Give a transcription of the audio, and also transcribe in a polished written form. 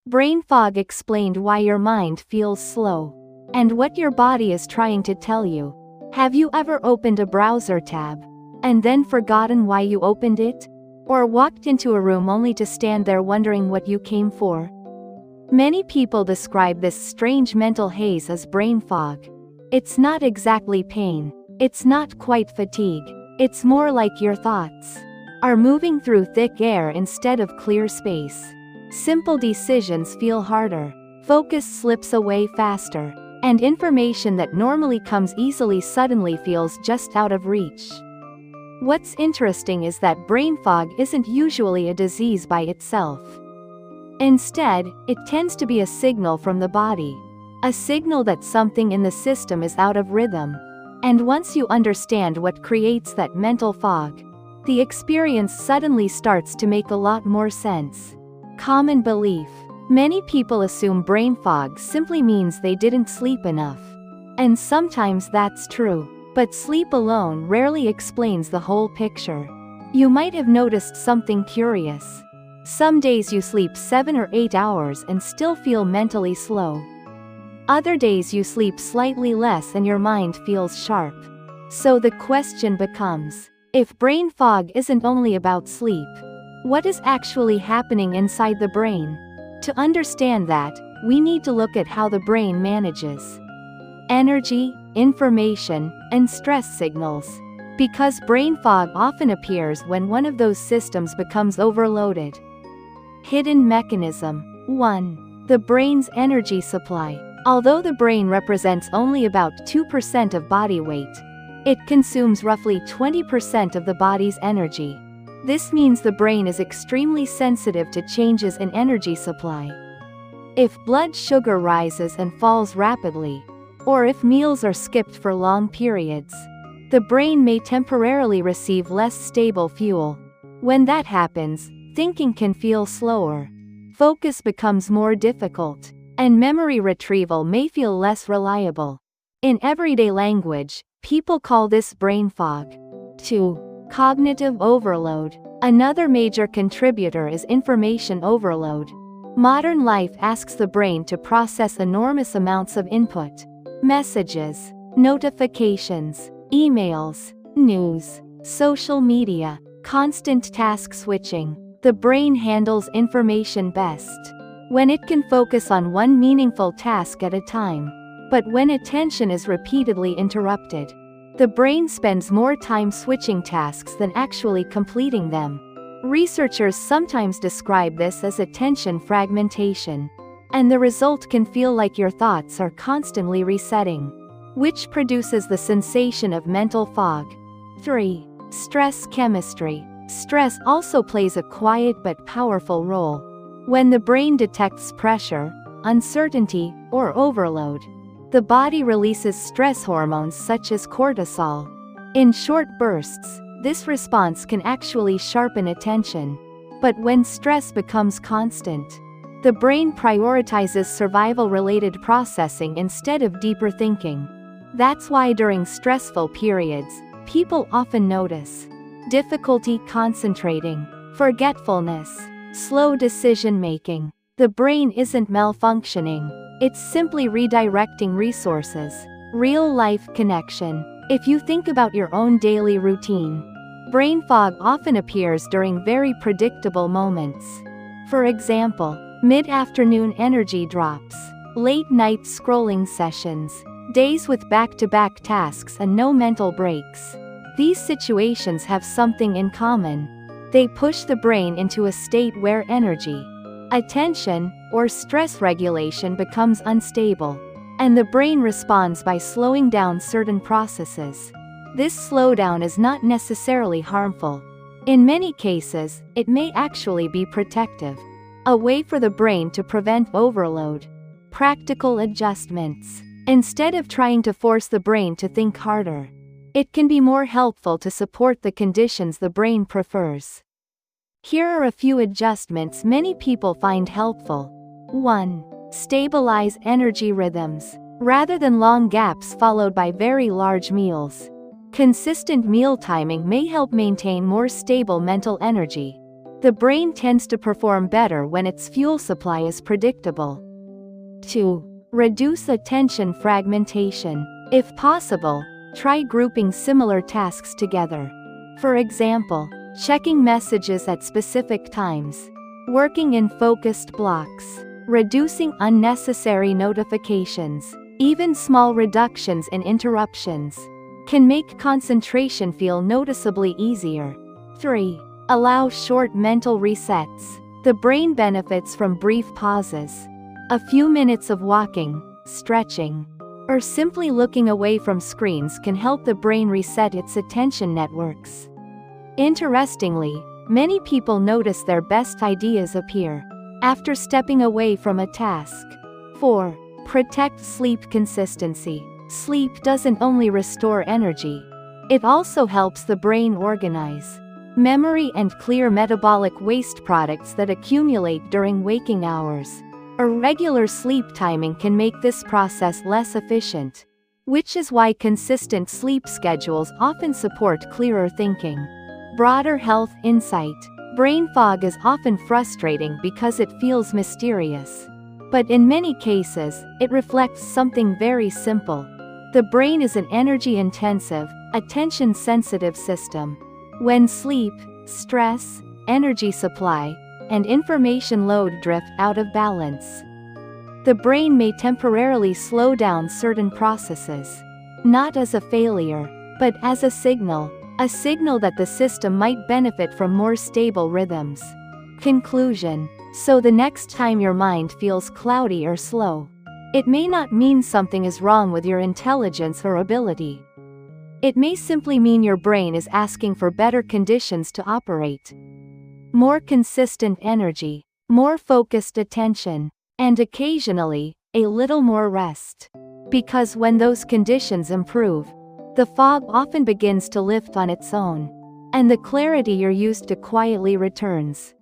Brain fog explained why your mind feels slow and what your body is trying to tell you. Have you ever opened a browser tab and then forgotten why you opened it? Or walked into a room only to stand there wondering what you came for? Many people describe this strange mental haze as brain fog. It's not exactly pain. It's not quite fatigue. It's more like your thoughts are moving through thick air instead of clear space. Simple decisions feel harder. Focus slips away faster. And information that normally comes easily suddenly feels just out of reach. What's interesting is that brain fog isn't usually a disease by itself. Instead, it tends to be a signal from the body. A signal that something in the system is out of rhythm. And once you understand what creates that mental fog, the experience suddenly starts to make a lot more sense. Common belief. Many people assume brain fog simply means they didn't sleep enough. And sometimes that's true, but sleep alone rarely explains the whole picture. You might have noticed something curious. Some days you sleep 7 or 8 hours and still feel mentally slow. Other days you sleep slightly less and your mind feels sharp. So the question becomes, if brain fog isn't only about sleep, what is actually happening inside the brain? To understand that, we need to look at how the brain manages energy, information, and stress signals. Because brain fog often appears when one of those systems becomes overloaded. Hidden mechanism. 1. The brain's energy supply. Although the brain represents only about 2% of body weight, it consumes roughly 20% of the body's energy. This means the brain is extremely sensitive to changes in energy supply. If blood sugar rises and falls rapidly, or if meals are skipped for long periods, the brain may temporarily receive less stable fuel. When that happens, thinking can feel slower, focus becomes more difficult, and memory retrieval may feel less reliable. In everyday language, people call this brain fog. 2. Cognitive overload. Another major contributor is information overload. Modern life asks the brain to process enormous amounts of input. Messages, notifications, emails, news, social media, constant task switching. The brain handles information best when it can focus on one meaningful task at a time. But when attention is repeatedly interrupted, the brain spends more time switching tasks than actually completing them. Researchers sometimes describe this as attention fragmentation. And the result can feel like your thoughts are constantly resetting, which produces the sensation of mental fog. 3. Stress chemistry. Stress also plays a quiet but powerful role. When the brain detects pressure, uncertainty, or overload, the body releases stress hormones such as cortisol. In short bursts, this response can actually sharpen attention. But when stress becomes constant, the brain prioritizes survival-related processing instead of deeper thinking. That's why during stressful periods, people often notice difficulty concentrating, forgetfulness, slow decision-making. The brain isn't malfunctioning. It's simply redirecting resources. Real-life connection. If you think about your own daily routine, brain fog often appears during very predictable moments. For example, mid-afternoon energy drops, late-night scrolling sessions, days with back-to-back tasks and no mental breaks. These situations have something in common. They push the brain into a state where energy, attention, or stress regulation becomes unstable, and the brain responds by slowing down certain processes. This slowdown is not necessarily harmful. In many cases, it may actually be protective. A way for the brain to prevent overload. Practical adjustments. Instead of trying to force the brain to think harder, it can be more helpful to support the conditions the brain prefers. Here are a few adjustments many people find helpful. 1. Stabilize energy rhythms. Rather than long gaps followed by very large meals, consistent meal timing may help maintain more stable mental energy. The brain tends to perform better when its fuel supply is predictable. 2. Reduce attention fragmentation. If possible, try grouping similar tasks together. For example, checking messages at specific times, working in focused blocks, reducing unnecessary notifications. Even small reductions in interruptions can make concentration feel noticeably easier. 3. Allow short mental resets. The brain benefits from brief pauses. A few minutes of walking, stretching, or simply looking away from screens can help the brain reset its attention networks. Interestingly, many people notice their best ideas appear after stepping away from a task. 4. Protect sleep consistency. Sleep doesn't only restore energy, it also helps the brain organize memory and clear metabolic waste products that accumulate during waking hours. Irregular sleep timing can make this process less efficient, which is why consistent sleep schedules often support clearer thinking. Broader health insight. Brain fog is often frustrating because it feels mysterious. But in many cases, it reflects something very simple. The brain is an energy-intensive, attention-sensitive system. When sleep, stress, energy supply, and information load drift out of balance, the brain may temporarily slow down certain processes. Not as a failure, but as a signal that the system might benefit from more stable rhythms. Conclusion. So the next time your mind feels cloudy or slow, it may not mean something is wrong with your intelligence or ability. It may simply mean your brain is asking for better conditions to operate. More consistent energy, more focused attention, and occasionally, a little more rest. Because when those conditions improve, the fog often begins to lift on its own, and the clarity you're used to quietly returns.